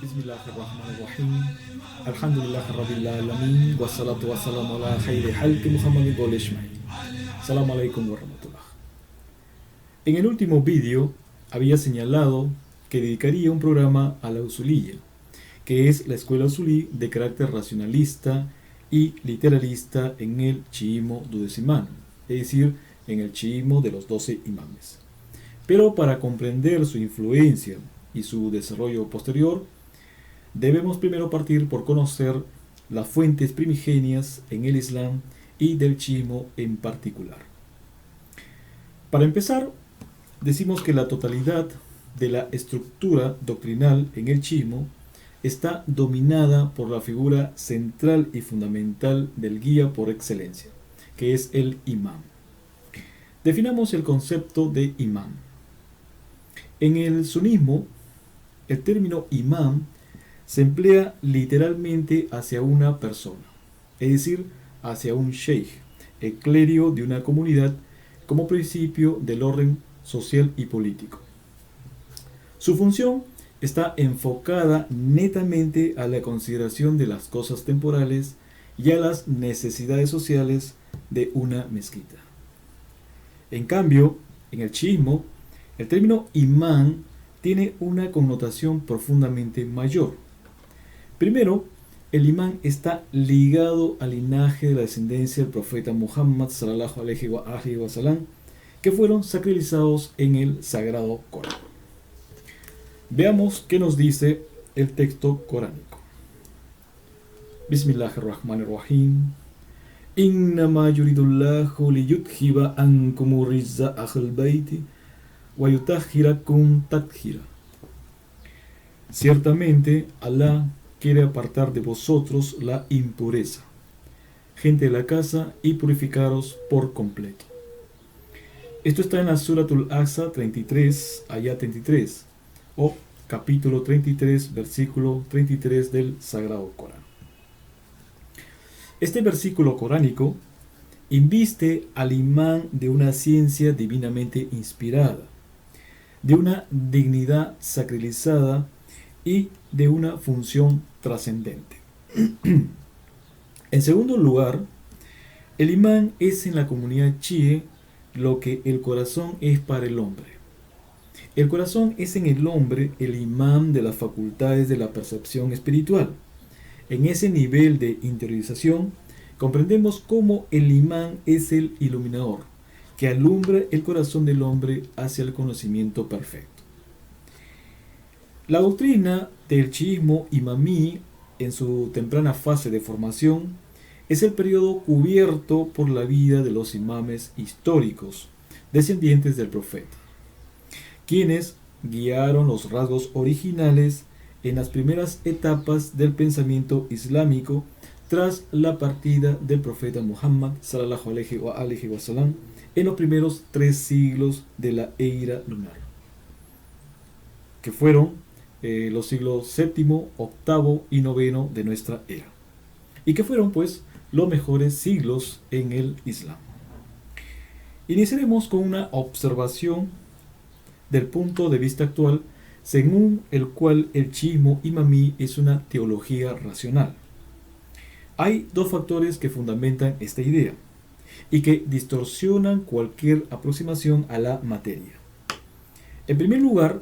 Bismillahirrahmanirrahim. Alhamdulillah Rabbil Alamin. Wassalatu wassalamu ala khairi halki Muhammadin wa ajma'in. Assalamu alaikum wa rahmatullah. En el último vídeo había señalado que dedicaría un programa a la usuliyya, que es la escuela usulí de carácter racionalista y literalista en el chiismo duodecimano, es decir, en el chiismo de los 12 imames. Pero para comprender su influencia y su desarrollo posterior, debemos primero partir por conocer las fuentes primigenias en el Islam y del chiismo en particular. Para empezar, decimos que la totalidad de la estructura doctrinal en el chiismo está dominada por la figura central y fundamental del guía por excelencia, que es el imán. Definamos el concepto de imán. En el sunismo, el término imán se emplea literalmente hacia una persona, es decir, hacia un sheikh, el clérigo de una comunidad, como principio del orden social y político. Su función está enfocada netamente a la consideración de las cosas temporales y a las necesidades sociales de una mezquita. En cambio, en el chiismo, el término imán tiene una connotación profundamente mayor. Primero, el imán está ligado al linaje de la descendencia del profeta Muhammad sallallahu alaihi wa sallam, que fueron sacralizados en el sagrado Corán. Veamos qué nos dice el texto coránico. Bismillahirrahmanirrahim. Innama yuridullahu liyudhiba ankum rizza ahlal bayti wa yutahhirakum tathira. Ciertamente, Alá quiere apartar de vosotros la impureza, gente de la casa, y purificaros por completo. Esto está en la Suratul Aqsa 33, ayat 33, o capítulo 33, versículo 33 del Sagrado Corán. Este versículo coránico inviste al imán de una ciencia divinamente inspirada, de una dignidad sacralizada y de una función trascendente. En segundo lugar, el imán es en la comunidad chií lo que el corazón es para el hombre. El corazón es en el hombre el imán de las facultades de la percepción espiritual. En ese nivel de interiorización, comprendemos cómo el imán es el iluminador, que alumbra el corazón del hombre hacia el conocimiento perfecto. La doctrina del chiismo imamí, en su temprana fase de formación, es el periodo cubierto por la vida de los imames históricos, descendientes del profeta, quienes guiaron los rasgos originales en las primeras etapas del pensamiento islámico tras la partida del profeta Muhammad sallallahu alaihi wa sallam en los primeros 3 siglos de la era lunar, que fueron los siglos séptimo, octavo y noveno de nuestra era, y que fueron pues los mejores siglos en el Islam. Iniciaremos con una observación del punto de vista actual, según el cual el chiismo imamí es una teología racional. Hay 2 factores que fundamentan esta idea y que distorsionan cualquier aproximación a la materia. En primer lugar,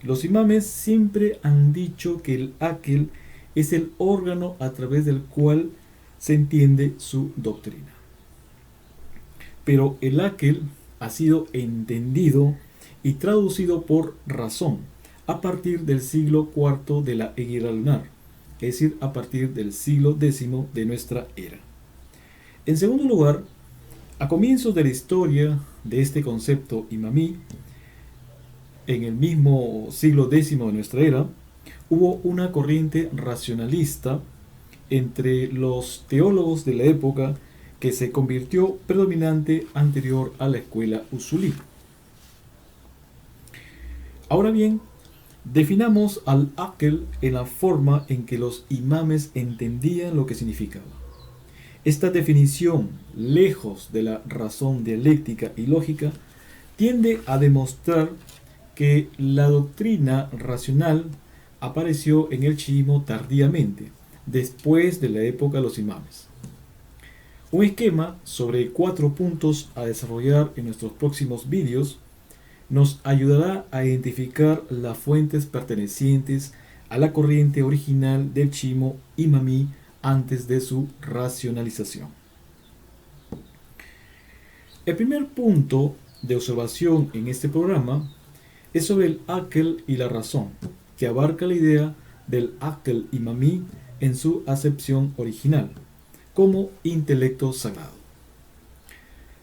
los imames siempre han dicho que el aql es el órgano a través del cual se entiende su doctrina. Pero el aql ha sido entendido y traducido por razón a partir del siglo IV de la era lunar, es decir, a partir del siglo X de nuestra era. En segundo lugar, a comienzos de la historia de este concepto imamí, en el mismo siglo X de nuestra era, hubo una corriente racionalista entre los teólogos de la época que se convirtió predominante anterior a la escuela usulí. Ahora bien, definamos al aql en la forma en que los imames entendían lo que significaba. Esta definición, lejos de la razón dialéctica y lógica, tiende a demostrar que la doctrina racional apareció en el chiismo tardíamente, después de la época de los imames. Un esquema sobre 4 puntos a desarrollar en nuestros próximos vídeos nos ayudará a identificar las fuentes pertenecientes a la corriente original del chiismo imamí antes de su racionalización. El primer punto de observación en este programa es sobre el aql y la razón, que abarca la idea del aql imamí en su acepción original, como intelecto sagrado.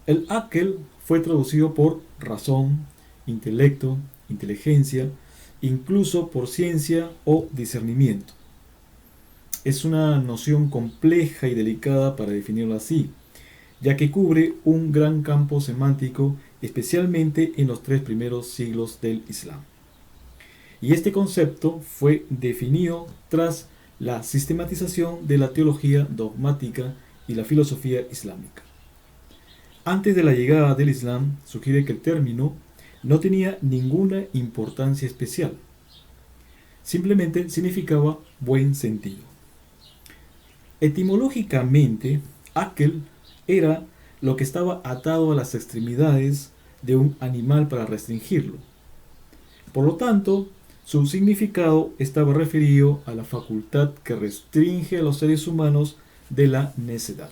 El aql fue traducido por razón, intelecto, inteligencia, incluso por ciencia o discernimiento. Es una noción compleja y delicada para definirlo así, ya que cubre un gran campo semántico, especialmente en los 3 primeros siglos del Islam. Y este concepto fue definido tras la sistematización de la teología dogmática y la filosofía islámica. Antes de la llegada del Islam, sugiere que el término no tenía ninguna importancia especial. Simplemente significaba buen sentido. Etimológicamente, aql era lo que estaba atado a las extremidades de un animal para restringirlo. Por lo tanto, su significado estaba referido a la facultad que restringe a los seres humanos de la necedad.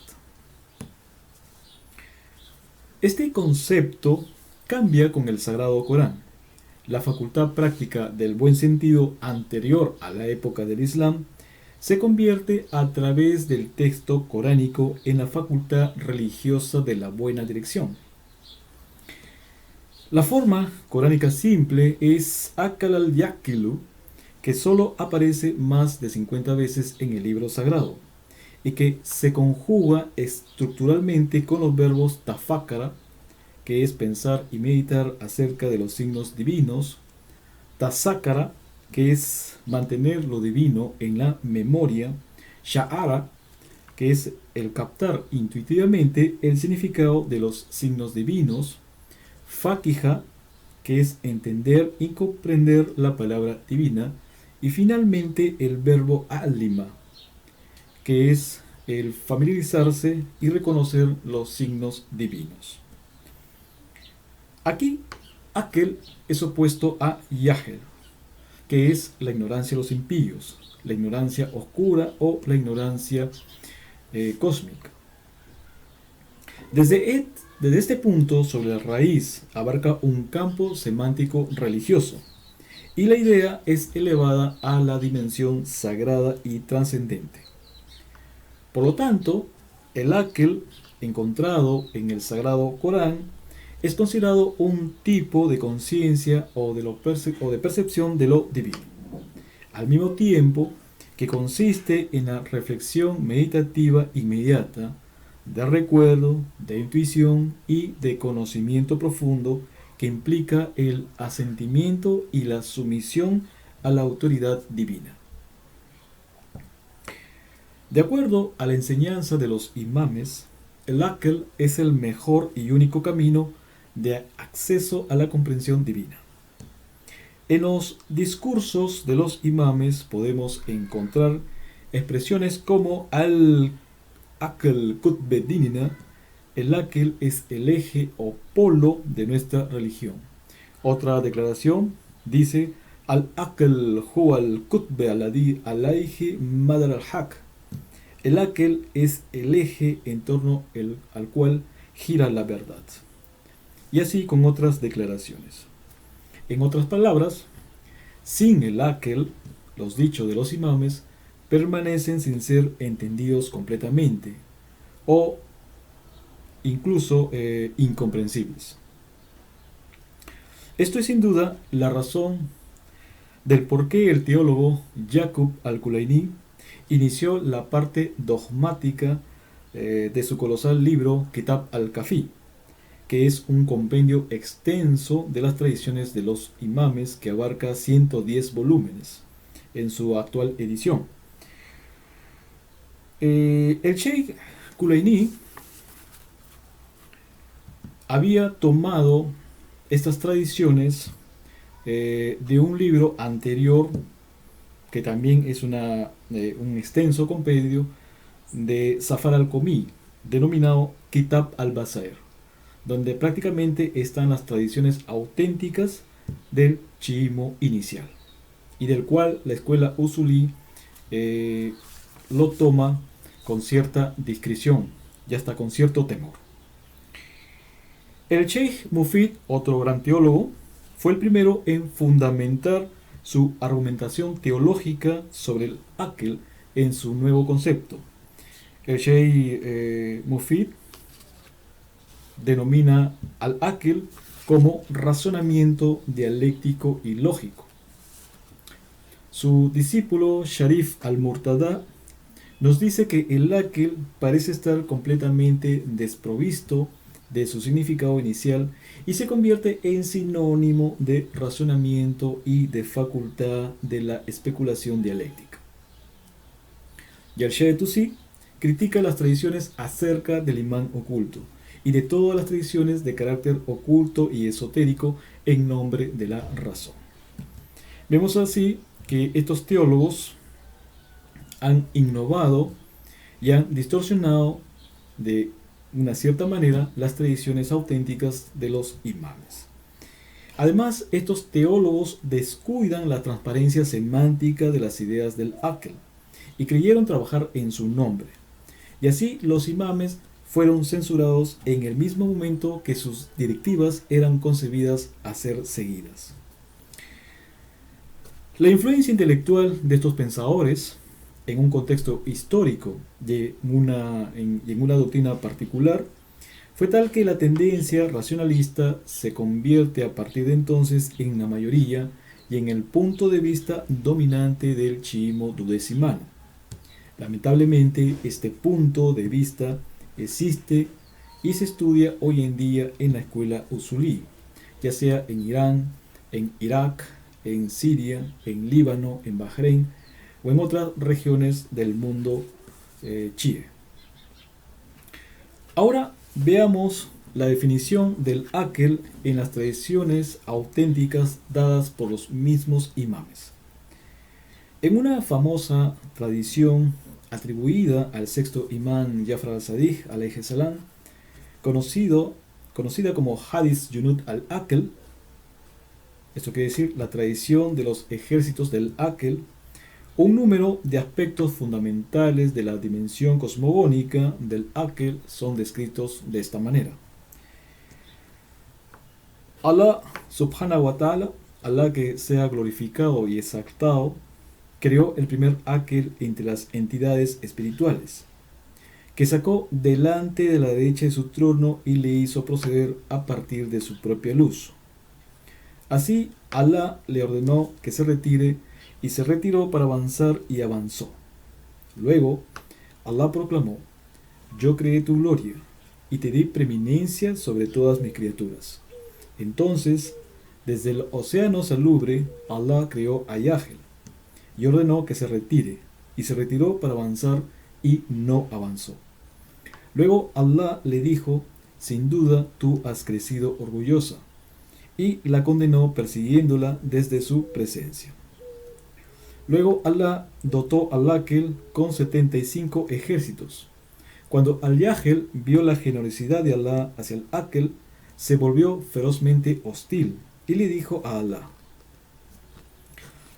Este concepto cambia con el Sagrado Corán. La facultad práctica del buen sentido anterior a la época del Islam se convierte a través del texto coránico en la facultad religiosa de la buena dirección. La forma coránica simple es aqal al-yaqilu, que solo aparece más de 50 veces en el libro sagrado y que se conjuga estructuralmente con los verbos tafakkara, que es pensar y meditar acerca de los signos divinos, tazakkara, que es mantener lo divino en la memoria, sha'ara, que es el captar intuitivamente el significado de los signos divinos, faqiha, que es entender y comprender la palabra divina, y finalmente el verbo alima, que es el familiarizarse y reconocer los signos divinos. Aquí, aql es opuesto a yahel, que es la ignorancia de los impíos, la ignorancia oscura o la ignorancia cósmica. Desde este punto, sobre la raíz, abarca un campo semántico religioso, y la idea es elevada a la dimensión sagrada y trascendente. Por lo tanto, el aql encontrado en el Sagrado Corán es considerado un tipo de conciencia o de percepción de lo divino, al mismo tiempo que consiste en la reflexión meditativa inmediata, de recuerdo, de intuición y de conocimiento profundo que implica el asentimiento y la sumisión a la autoridad divina. De acuerdo a la enseñanza de los imames, el aql es el mejor y único camino de acceso a la comprensión divina. En los discursos de los imames podemos encontrar expresiones como al-aql qutb dinina, el aql es el eje o polo de nuestra religión. Otra declaración dice al-aql huwa al-qutb alladhi alayhi madar al-haq. El aql es el eje en torno al cual gira la verdad. Y así con otras declaraciones. En otras palabras, sin el aql, los dichos de los imames permanecen sin ser entendidos completamente o incluso incomprensibles. Esto es sin duda la razón del por qué el teólogo Yaqub al-Kulayni inició la parte dogmática de su colosal libro Kitab al-Kafi, que es un compendio extenso de las tradiciones de los imames que abarca 110 volúmenes en su actual edición. El Sheikh Kulayni había tomado estas tradiciones de un libro anterior que también es un extenso compendio de Zafar al-Komi, denominado Kitab al-Basair, donde prácticamente están las tradiciones auténticas del chiismo inicial, y del cual la escuela usulí lo toma con cierta discreción y hasta con cierto temor. El Sheikh Mufid, otro gran teólogo, fue el primero en fundamentar su argumentación teológica sobre el Aql en su nuevo concepto. El Sheikh Mufid denomina al Aql como razonamiento dialéctico y lógico. Su discípulo Sharif al-Murtada nos dice que el Aql parece estar completamente desprovisto de su significado inicial y se convierte en sinónimo de razonamiento y de facultad de la especulación dialéctica. Y el Sheikh Tusi critica las tradiciones acerca del imán oculto y de todas las tradiciones de carácter oculto y esotérico en nombre de la razón. Vemos así que estos teólogos han innovado y han distorsionado de una cierta manera las tradiciones auténticas de los imames. Además, estos teólogos descuidan la transparencia semántica de las ideas del Aql y creyeron trabajar en su nombre. Y así los imames fueron censurados en el mismo momento que sus directivas eran concebidas a ser seguidas. La influencia intelectual de estos pensadores en un contexto histórico y en una doctrina particular fue tal que la tendencia racionalista se convierte a partir de entonces en la mayoría y en el punto de vista dominante del chiismo duodecimano. Lamentablemente, este punto de vista existe y se estudia hoy en día en la escuela usulí, ya sea en Irán, en Irak, en Siria, en Líbano, en Bahrein o en otras regiones del mundo chií. Ahora veamos la definición del Aql en las tradiciones auténticas dadas por los mismos imames. En una famosa tradición atribuida al sexto imán Jafar al-Sadiq alayhi salam, conocida como Hadith Junud al-Aql, esto quiere decir la tradición de los ejércitos del Aql, un número de aspectos fundamentales de la dimensión cosmogónica del Aql son descritos de esta manera. Allah subhanahu wa ta'ala, Allah que sea glorificado y exaltado, creó el primer Aql entre las entidades espirituales, que sacó delante de la derecha de su trono y le hizo proceder a partir de su propia luz. Así, Allah le ordenó que se retire y se retiró para avanzar y avanzó. Luego, Allah proclamó: yo creé tu gloria y te di preeminencia sobre todas mis criaturas. Entonces, desde el océano salubre, Allah creó a Yahel y ordenó que se retire, y se retiró para avanzar y no avanzó. Luego Allah le dijo: sin duda tú has crecido orgullosa, y la condenó persiguiéndola desde su presencia. Luego Allah dotó al Aql con 75 ejércitos. Cuando Al-Yahel vio la generosidad de Allah hacia el Aql, se volvió ferozmente hostil y le dijo a Allah: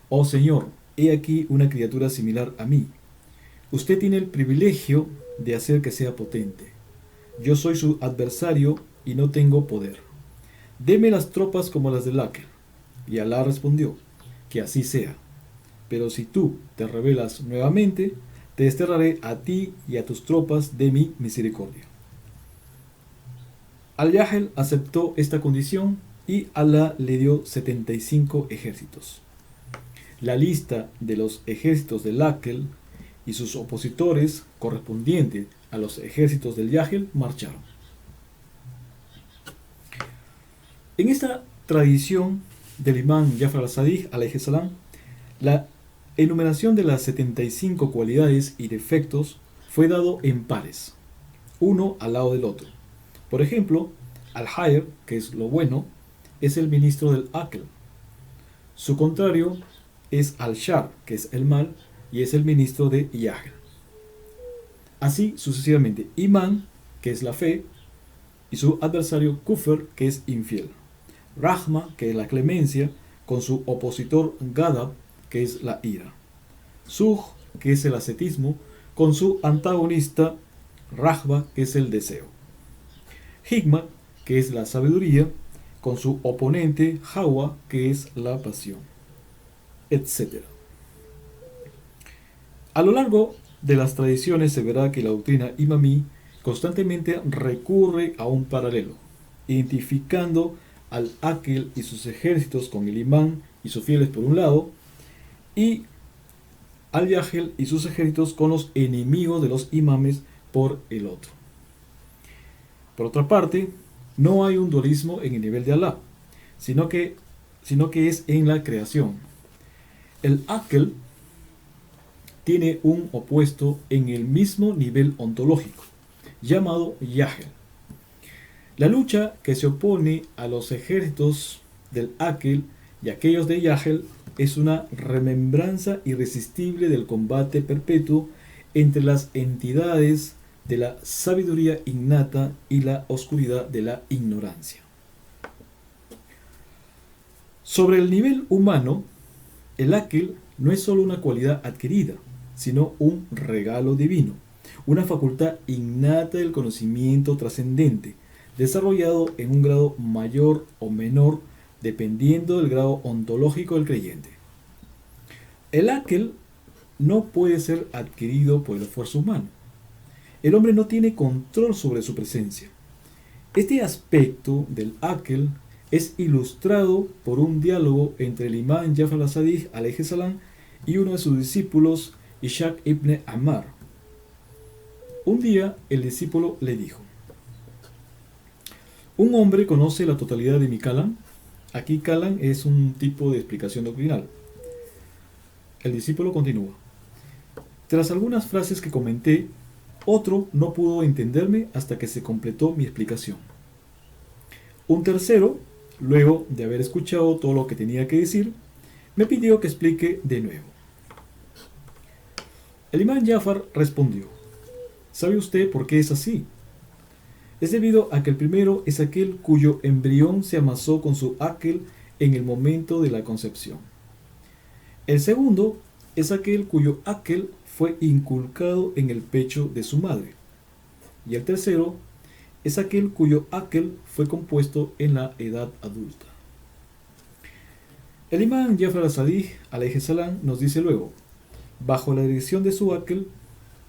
oh Señor, he aquí una criatura similar a mí. Usted tiene el privilegio de hacer que sea potente. Yo soy su adversario y no tengo poder. Deme las tropas como las del Aql. Y Allah respondió: que así sea. Pero si tú te rebelas nuevamente, te desterraré a ti y a tus tropas de mi misericordia. Al-Yahel aceptó esta condición y Allah le dio 75 ejércitos. La lista de los ejércitos del Aql y sus opositores correspondientes a los ejércitos del Yahel marcharon. En esta tradición del imán Jafar al-Sadiq alayhi salam, la enumeración de las 75 cualidades y defectos fue dado en pares, uno al lado del otro. Por ejemplo, Al-Hayr, que es lo bueno, es el ministro del Aql. Su contrario, es Al-Shar, que es el mal, y es el ministro de Yahel. Así sucesivamente, Imán, que es la fe, y su adversario Kufr, que es infiel. Rahma, que es la clemencia, con su opositor Ghadab, que es la ira. Sugh, que es el ascetismo, con su antagonista Rahba, que es el deseo. Hikmah, que es la sabiduría, con su oponente Hawa, que es la pasión, etc. A lo largo de las tradiciones se verá que la doctrina imamí constantemente recurre a un paralelo, identificando al Aql y sus ejércitos con el imán y sus fieles por un lado, y al Yahel y sus ejércitos con los enemigos de los imames por el otro. Por otra parte, no hay un dualismo en el nivel de Alá, sino que es en la creación. El Aql tiene un opuesto en el mismo nivel ontológico, llamado Yahel. La lucha que se opone a los ejércitos del Aql y aquellos de Yahel es una remembranza irresistible del combate perpetuo entre las entidades de la sabiduría innata y la oscuridad de la ignorancia. Sobre el nivel humano, el Aql no es solo una cualidad adquirida, sino un regalo divino, una facultad innata del conocimiento trascendente, desarrollado en un grado mayor o menor dependiendo del grado ontológico del creyente. El Aql no puede ser adquirido por el esfuerzo humano. El hombre no tiene control sobre su presencia. Este aspecto del Aql es ilustrado por un diálogo entre el imán Jafar al-Sadiq alayhi salam y uno de sus discípulos, Ishaq ibn Ammar. Un día el discípulo le dijo: ¿un hombre conoce la totalidad de mi Kalam? Aquí Kalam es un tipo de explicación doctrinal. El discípulo continúa: tras algunas frases que comenté, otro no pudo entenderme hasta que se completó mi explicación. Un tercero, luego de haber escuchado todo lo que tenía que decir, me pidió que explique de nuevo. El imán Jafar respondió: ¿sabe usted por qué es así? Es debido a que el primero es aquel cuyo embrión se amasó con su Aql en el momento de la concepción. El segundo es aquel cuyo Aql fue inculcado en el pecho de su madre. Y el tercero es aquel cuyo Aql fue compuesto en la edad adulta. El imán Jafar al-Sadiq alayhi salam nos dice luego: bajo la dirección de su Aql,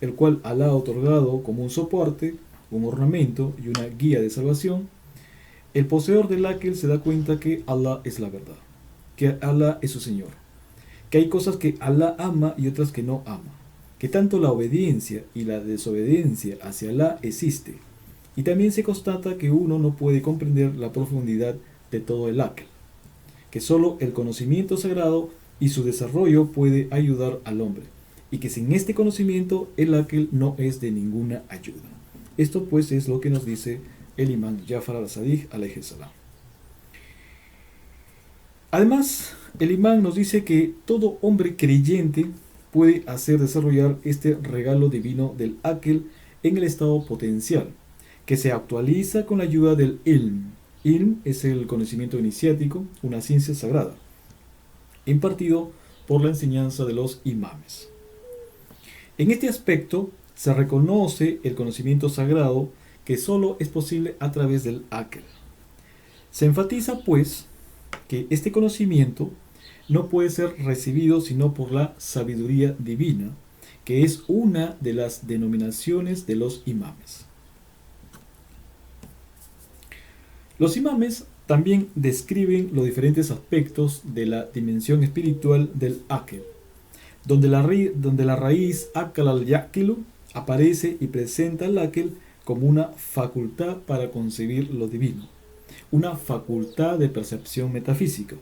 el cual Alá ha otorgado como un soporte, un ornamento y una guía de salvación, el poseedor del Aql se da cuenta que Alá es la verdad, que Alá es su Señor, que hay cosas que Alá ama y otras que no ama, que tanto la obediencia y la desobediencia hacia Alá existe, y también se constata que uno no puede comprender la profundidad de todo el Aql, que solo el conocimiento sagrado y su desarrollo puede ayudar al hombre, y que sin este conocimiento el Aql no es de ninguna ayuda. Esto pues es lo que nos dice el imán Jafar al-Sadiq alayhi salam. Además, el imán nos dice que todo hombre creyente puede hacer desarrollar este regalo divino del Aql en el estado potencial, que se actualiza con la ayuda del ilm. Ilm es el conocimiento iniciático, una ciencia sagrada, impartido por la enseñanza de los imames. En este aspecto se reconoce el conocimiento sagrado que solo es posible a través del Aql. Se enfatiza pues que este conocimiento no puede ser recibido sino por la sabiduría divina, que es una de las denominaciones de los imames. Los imames también describen los diferentes aspectos de la dimensión espiritual del Aql, donde la raíz Aql al-Yaqilu aparece y presenta al Aql como una facultad para concebir lo divino, una facultad de percepción metafísica,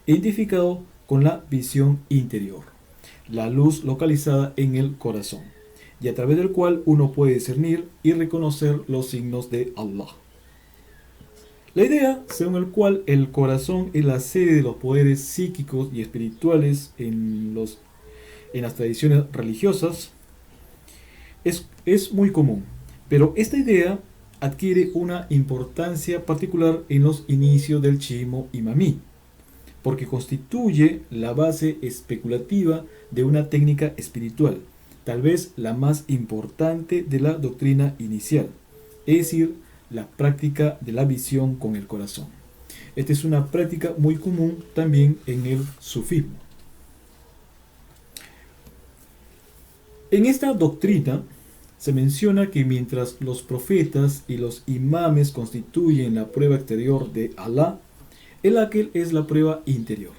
identificado con la visión interior, la luz localizada en el corazón, y a través del cual uno puede discernir y reconocer los signos de Allah. La idea según la cual el corazón es la sede de los poderes psíquicos y espirituales en las tradiciones religiosas es muy común, pero esta idea adquiere una importancia particular en los inicios del chiismo imamí, porque constituye la base especulativa de una técnica espiritual, tal vez la más importante de la doctrina inicial, es decir, la práctica de la visión con el corazón. Esta es una práctica muy común también en el sufismo. En esta doctrina se menciona que mientras los profetas y los imames constituyen la prueba exterior de Alá, el Aql es la prueba interior.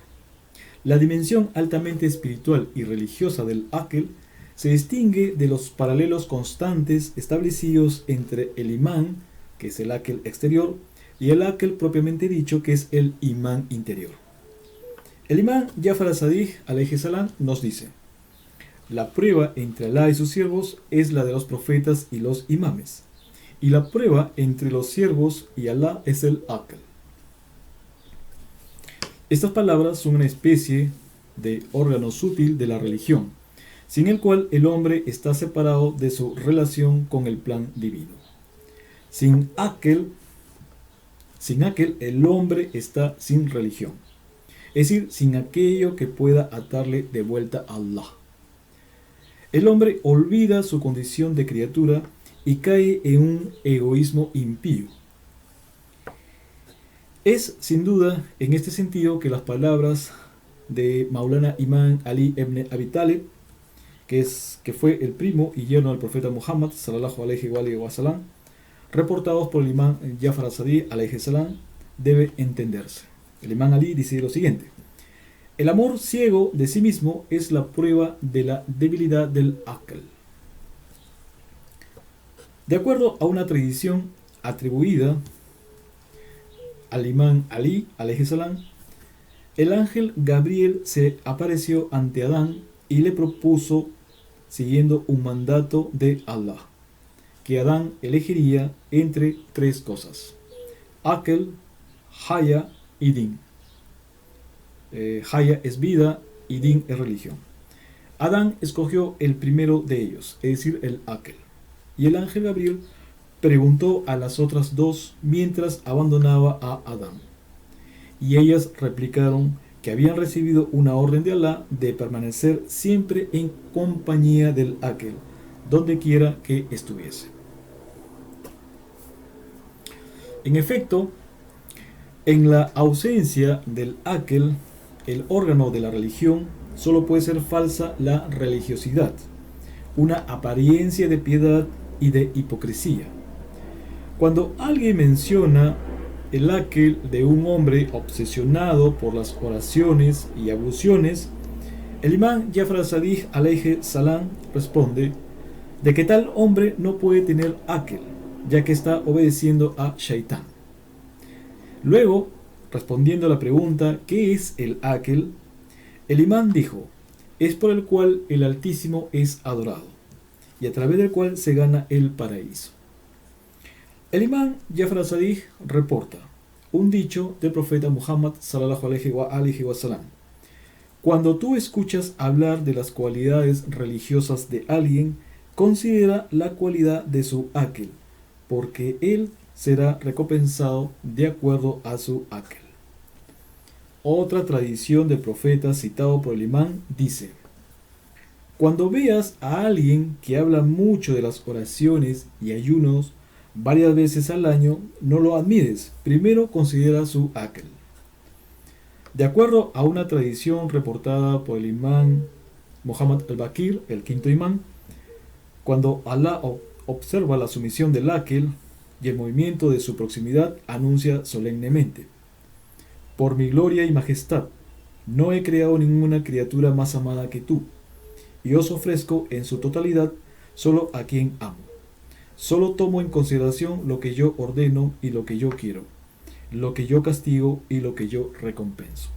La dimensión altamente espiritual y religiosa del Aql se distingue de los paralelos constantes establecidos entre el imán, que es el Aql exterior, y el Aql propiamente dicho, que es el imán interior. El imán Jafar al-Sadiq alayhi salam nos dice: la prueba entre Alá y sus siervos es la de los profetas y los imames, y la prueba entre los siervos y Alá es el Aql. Estas palabras son una especie de órgano sutil de la religión, sin el cual el hombre está separado de su relación con el plan divino. Sin Aql, el hombre está sin religión, es decir, sin aquello que pueda atarle de vuelta a Allah. El hombre olvida su condición de criatura y cae en un egoísmo impío. Es sin duda en este sentido que las palabras de Maulana Imam Ali ibn Abi Talib, que fue el primo y yerno del profeta Muhammad sallallahu alayhi wa sallam, reportados por el imán Jafar al-Sadiq alayhi salam, debe entenderse. El imán Ali dice lo siguiente: el amor ciego de sí mismo es la prueba de la debilidad del Aql. De acuerdo a una tradición atribuida al imán Ali alayhi salam, el ángel Gabriel se apareció ante Adán y le propuso, siguiendo un mandato de Allah, que Adán elegiría entre tres cosas: Aql, Haya y Din. Haya es vida y Din es religión. Adán escogió el primero de ellos, es decir, el Aql, y el ángel Gabriel preguntó a las otras dos mientras abandonaba a Adán, y ellas replicaron que habían recibido una orden de Alá de permanecer siempre en compañía del Aql, donde quiera que estuviese. En efecto, en la ausencia del Aql, el órgano de la religión, solo puede ser falsa la religiosidad, una apariencia de piedad y de hipocresía. Cuando alguien menciona el Aql de un hombre obsesionado por las oraciones y abluciones, el imán Jafar al-Sadiq alayhi salam responde de que tal hombre no puede tener Aql, ya que está obedeciendo a Shaitán. Luego, respondiendo a la pregunta ¿qué es el Aql?, el imán dijo: es por el cual el Altísimo es adorado y a través del cual se gana el paraíso. El imán Jafar al-Sadiq reporta un dicho del profeta Muhammad sallallahu alayhi wa sallam: cuando tú escuchas hablar de las cualidades religiosas de alguien, considera la cualidad de su Aql, porque él será recompensado de acuerdo a su Aql. Otra tradición del profeta citado por el imán dice: cuando veas a alguien que habla mucho de las oraciones y ayunos varias veces al año, no lo admires, primero considera su Aql. De acuerdo a una tradición reportada por el imán Muhammad al-Bakir, el quinto imán, cuando Alá observa la sumisión del Aql y el movimiento de su proximidad, anuncia solemnemente: por mi gloria y majestad, no he creado ninguna criatura más amada que tú, y os ofrezco en su totalidad solo a quien amo. Solo tomo en consideración lo que yo ordeno y lo que yo quiero, lo que yo castigo y lo que yo recompenso.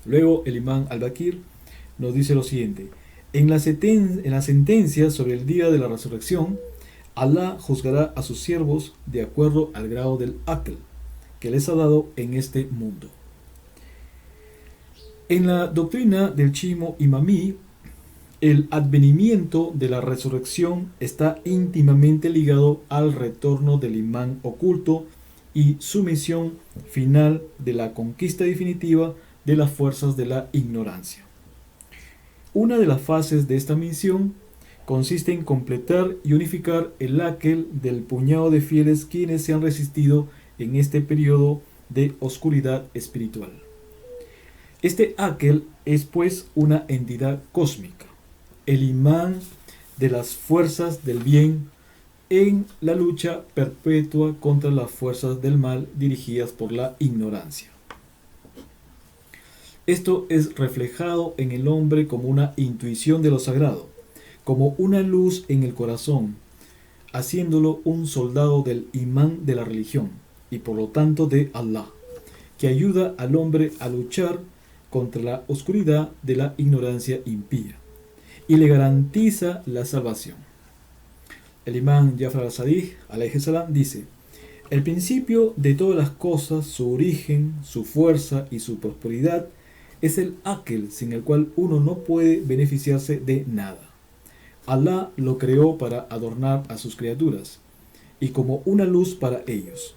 Luego el imán al-Bakir nos dice lo siguiente: en la sentencia sobre el día de la resurrección, Alá juzgará a sus siervos de acuerdo al grado del Aql. que les ha dado en este mundo. En la doctrina del chiismo imamí, el advenimiento de la resurrección está íntimamente ligado al retorno del imán oculto y su misión final de la conquista definitiva de las fuerzas de la ignorancia. Una de las fases de esta misión consiste en completar y unificar el aquel del puñado de fieles quienes se han resistido en este periodo de oscuridad espiritual. Este aquel es pues una entidad cósmica, el imán de las fuerzas del bien en la lucha perpetua contra las fuerzas del mal dirigidas por la ignorancia. Esto es reflejado en el hombre como una intuición de lo sagrado, como una luz en el corazón, haciéndolo un soldado del imán de la religión y por lo tanto de Allah, que ayuda al hombre a luchar contra la oscuridad de la ignorancia impía y le garantiza la salvación. El imán Jafar al-Sadiq alayhi salam dice: el principio de todas las cosas, su origen, su fuerza y su prosperidad es el aquel sin el cual uno no puede beneficiarse de nada. Allah lo creó para adornar a sus criaturas y como una luz para ellos.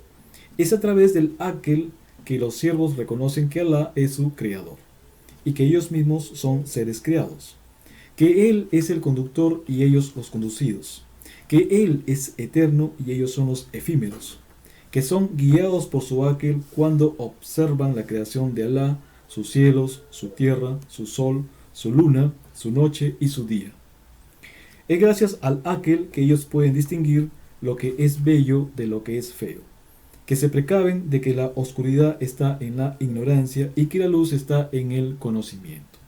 Es a través del aquel que los siervos reconocen que Allah es su creador y que ellos mismos son seres creados, que Él es el conductor y ellos los conducidos, que Él es eterno y ellos son los efímeros, que son guiados por su aquel cuando observan la creación de Allah, sus cielos, su tierra, su sol, su luna, su noche y su día. Es gracias al aquel que ellos pueden distinguir lo que es bello de lo que es feo, que se precaven de que la oscuridad está en la ignorancia y que la luz está en el conocimiento.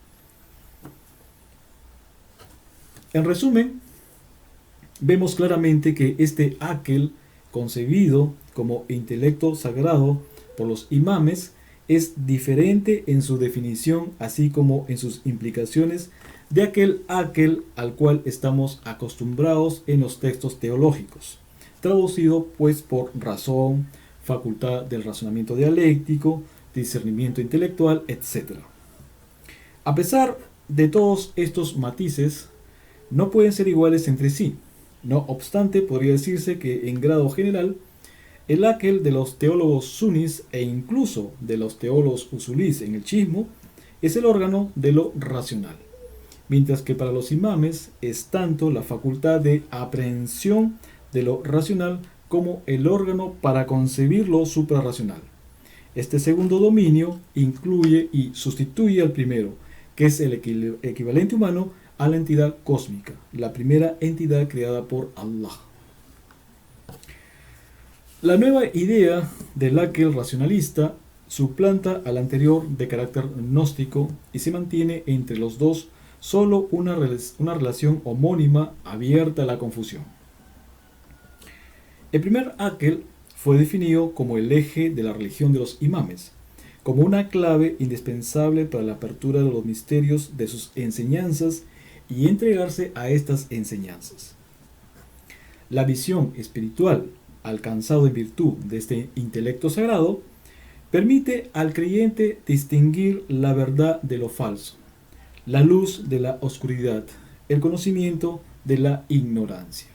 En resumen, vemos claramente que este aquel, concebido como intelecto sagrado por los imames, es diferente en su definición así como en sus implicaciones de aquel al cual estamos acostumbrados en los textos teológicos, traducido pues por razón, facultad del razonamiento dialéctico, discernimiento intelectual, etc. A pesar de todos estos matices, no pueden ser iguales entre sí. No obstante, podría decirse que en grado general, el aquel de los teólogos sunís e incluso de los teólogos usulís en el chiismo es el órgano de lo racional, mientras que para los imames es tanto la facultad de aprehensión de lo racional como el órgano para concebir lo suprarracional. Este segundo dominio incluye y sustituye al primero, que es el equivalente humano a la entidad cósmica, la primera entidad creada por Allah. La nueva idea del aquel racionalista suplanta a la anterior de carácter gnóstico y se mantiene entre los dos solo una relación homónima abierta a la confusión. El primer aquel fue definido como el eje de la religión de los imames, como una clave indispensable para la apertura de los misterios de sus enseñanzas y entregarse a estas enseñanzas. La visión espiritual, alcanzado en virtud de este intelecto sagrado, permite al creyente distinguir la verdad de lo falso, la luz de la oscuridad, el conocimiento de la ignorancia.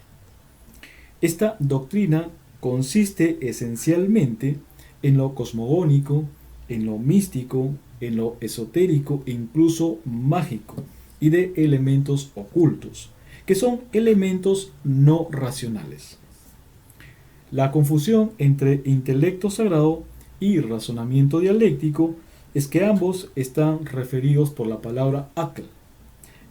Esta doctrina consiste esencialmente en lo cosmogónico, en lo místico, en lo esotérico e incluso mágico, y de elementos ocultos, que son elementos no racionales. La confusión entre intelecto sagrado y razonamiento dialéctico es que ambos están referidos por la palabra aql,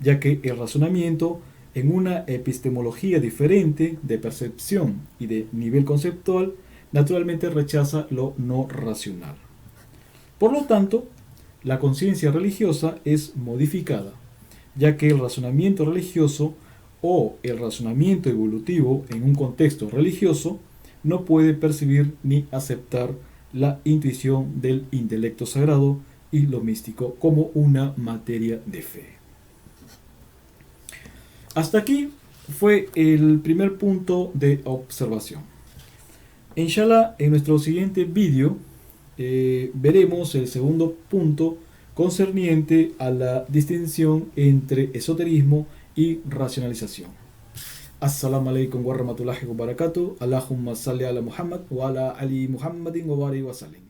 ya que el razonamiento en una epistemología diferente de percepción y de nivel conceptual naturalmente rechaza lo no racional. Por lo tanto, la conciencia religiosa es modificada, ya que el razonamiento religioso o el razonamiento evolutivo en un contexto religioso no puede percibir ni aceptar la intuición del intelecto sagrado y lo místico como una materia de fe. Hasta aquí fue el primer punto de observación. Inshallah, en nuestro siguiente vídeo veremos el segundo punto concerniente a la distinción entre esoterismo y racionalización. Assalamu alaikum wa rahmatullahi wa barakatuh. Allahumma salli ala Muhammad wa ala ali Muhammadin wa barik wa sallim.